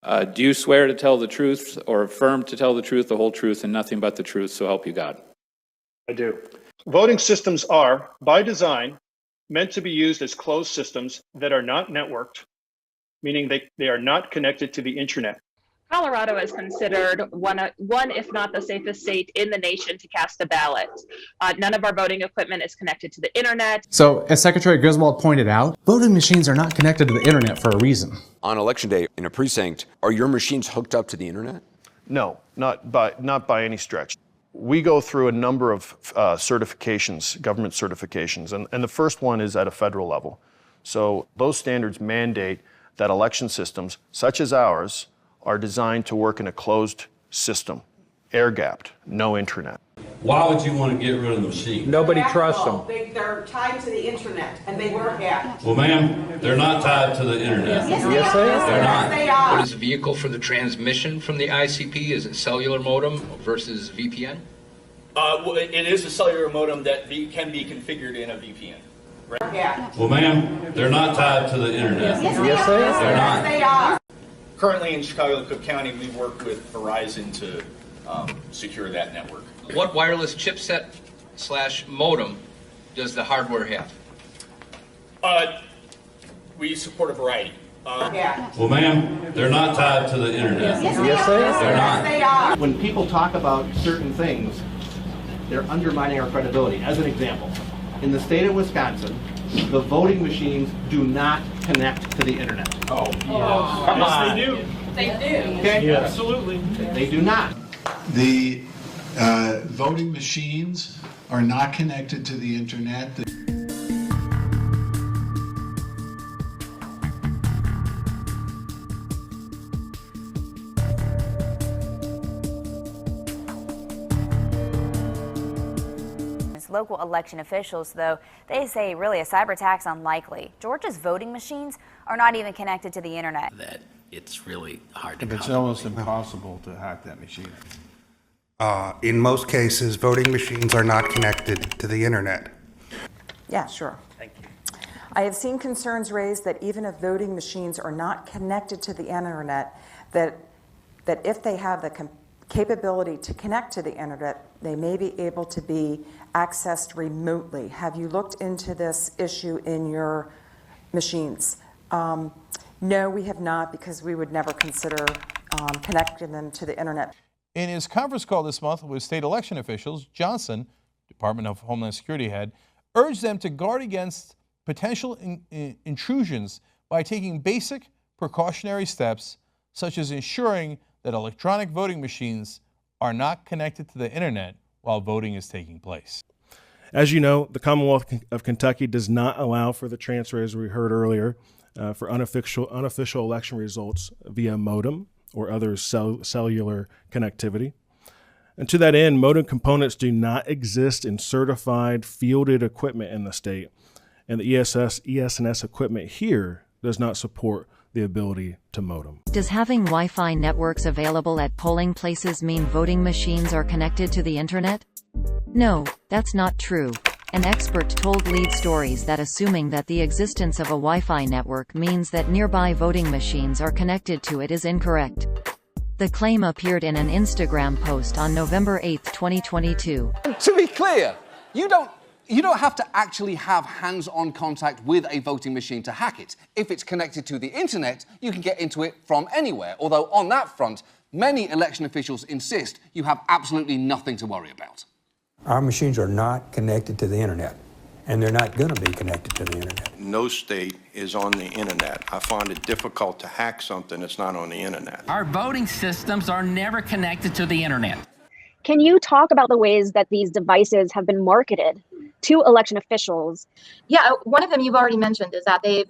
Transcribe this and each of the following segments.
Do you swear to tell the truth or affirm to tell the truth, the whole truth, and nothing but the truth, so help you God? I do. Voting systems are, by design, meant to be used as closed systems that are not networked, meaning they are not connected to the internet. Colorado is considered one, if not the safest state in the nation to cast a ballot. None of our voting equipment is connected to the internet. So, as Secretary Griswold pointed out, voting machines are not connected to the internet for a reason. On election day in a precinct, are your machines hooked up to the internet? No, not by any stretch. We go through a number of certifications, government certifications, and the first one is at a federal level. So those standards mandate that election systems, such as ours, are designed to work in a closed system, air-gapped, no internet. Why would you want to get rid of the machine? Nobody trusts them. They're tied to the internet, and they work at. Well, ma'am, they're not tied to the internet. Yes, they are. They're not. They are. What is the vehicle for the transmission from the ICP? Is it cellular modem versus VPN? Well, it is a cellular modem that can be configured in a VPN. Right? Well, ma'am, they're not tied to the internet. Yes, they are. They're not. They are. Currently in Chicago and Cook County, we work with Verizon to secure that network. What wireless chipset / modem does the hardware have? We support a variety. Well, ma'am, they're not tied to the internet. Yes, they are. They're not. They are. When people talk about certain things, they're undermining our credibility. As an example, in the state of Wisconsin, the voting machines do not connect to the internet. Oh, yes. Come on. Yes, they do. They do. Okay? Yes. Absolutely. They do not. The voting machines are not connected to the internet. Local election officials, though, they say really a cyber attack's unlikely. Georgia's voting machines are not even connected to the internet. That it's really hard to. It's almost impossible to hack that machine. In most cases, voting machines are not connected to the internet. Yeah, sure. Thank you. I have seen concerns raised that even if voting machines are not connected to the internet, that if they have the capability to connect to the internet, they may be able to be accessed remotely. Have you looked into this issue in your machines? No, we have not, because we would never consider connecting them to the internet. In his conference call this month with state election officials, Johnson, Department of Homeland Security head, urged them to guard against potential intrusions by taking basic precautionary steps, such as ensuring that electronic voting machines are not connected to the internet while voting is taking place. As you know, the Commonwealth of Kentucky does not allow for the transfer, as we heard earlier, for unofficial election results via modem or other cellular connectivity. And to that end, modem components do not exist in certified fielded equipment in the state, and the ES&S equipment here does not support the ability to modem. Does having Wi-Fi networks available at polling places mean voting machines are connected to the internet? No, that's not true. An expert told Lead Stories that assuming that the existence of a Wi-Fi network means that nearby voting machines are connected to it is incorrect. The claim appeared in an Instagram post on November 8, 2022. To be clear, you don't have to actually have hands-on contact with a voting machine to hack it. If it's connected to the internet, you can get into it from anywhere. Although on that front, many election officials insist you have absolutely nothing to worry about. Our machines are not connected to the internet, and they're not going to be connected to the internet. No state is on the internet. I find it difficult to hack something that's not on the internet. Our voting systems are never connected to the internet. Can you talk about the ways that these devices have been marketed to election officials? Yeah, one of them you've already mentioned is that the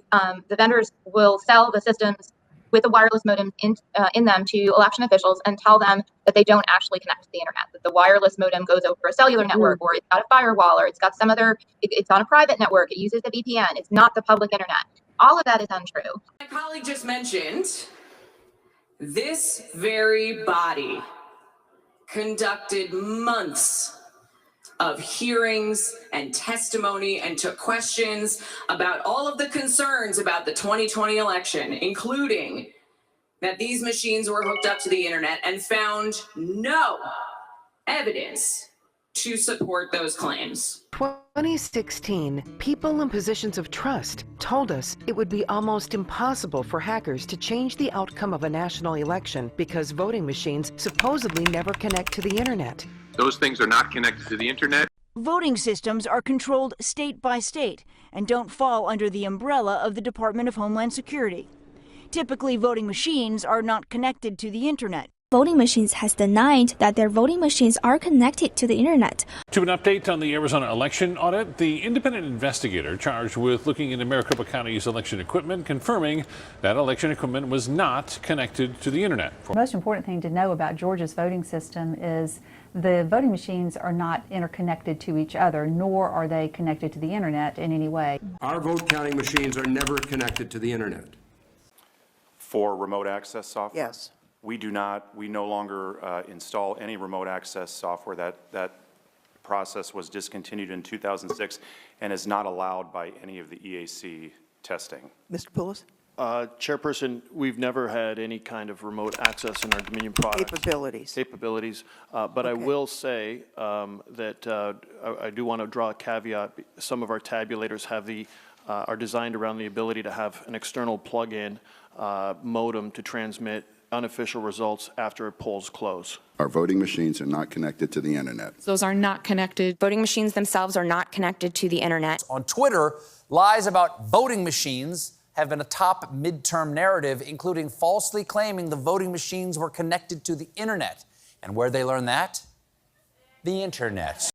vendors will sell the systems with a wireless modem in them to election officials and tell them that they don't actually connect to the internet, that the wireless modem goes over a cellular network, or it's got a firewall, or it's got some other, it's on a private network, it uses a VPN, it's not the public internet. All of that is untrue. My colleague just mentioned this very body conducted months of hearings and testimony and took questions about all of the concerns about the 2020 election, including that these machines were hooked up to the internet and found no evidence to support those claims. 2016, people in positions of trust told us it would be almost impossible for hackers to change the outcome of a national election because voting machines supposedly never connect to the internet. Those things are not connected to the internet. Voting systems are controlled state by state and don't fall under the umbrella of the Department of Homeland Security. Typically, voting machines are not connected to the internet. Voting Machines has denied that their voting machines are connected to the internet. To an update on the Arizona election audit, the independent investigator charged with looking into Maricopa County's election equipment confirming that election equipment was not connected to the internet. The most important thing to know about Georgia's voting system is the voting machines are not interconnected to each other, nor are they connected to the internet in any way. Our vote counting machines are never connected to the internet. For remote access software? Yes. We no longer install any remote access software. That process was discontinued in 2006 and is not allowed by any of the EAC testing. Mr. Poulos? Chairperson, we've never had any kind of remote access in our Dominion products. Capabilities. But okay. I will say that I do want to draw a caveat. Some of our tabulators have are designed around the ability to have an external plug-in modem to transmit unofficial results after polls close. Our voting machines are not connected to the internet. Those are not connected. Voting machines themselves are not connected to the internet. On Twitter, lies about voting machines have been a top midterm narrative, including falsely claiming the voting machines were connected to the internet. And where they learned that? The internet.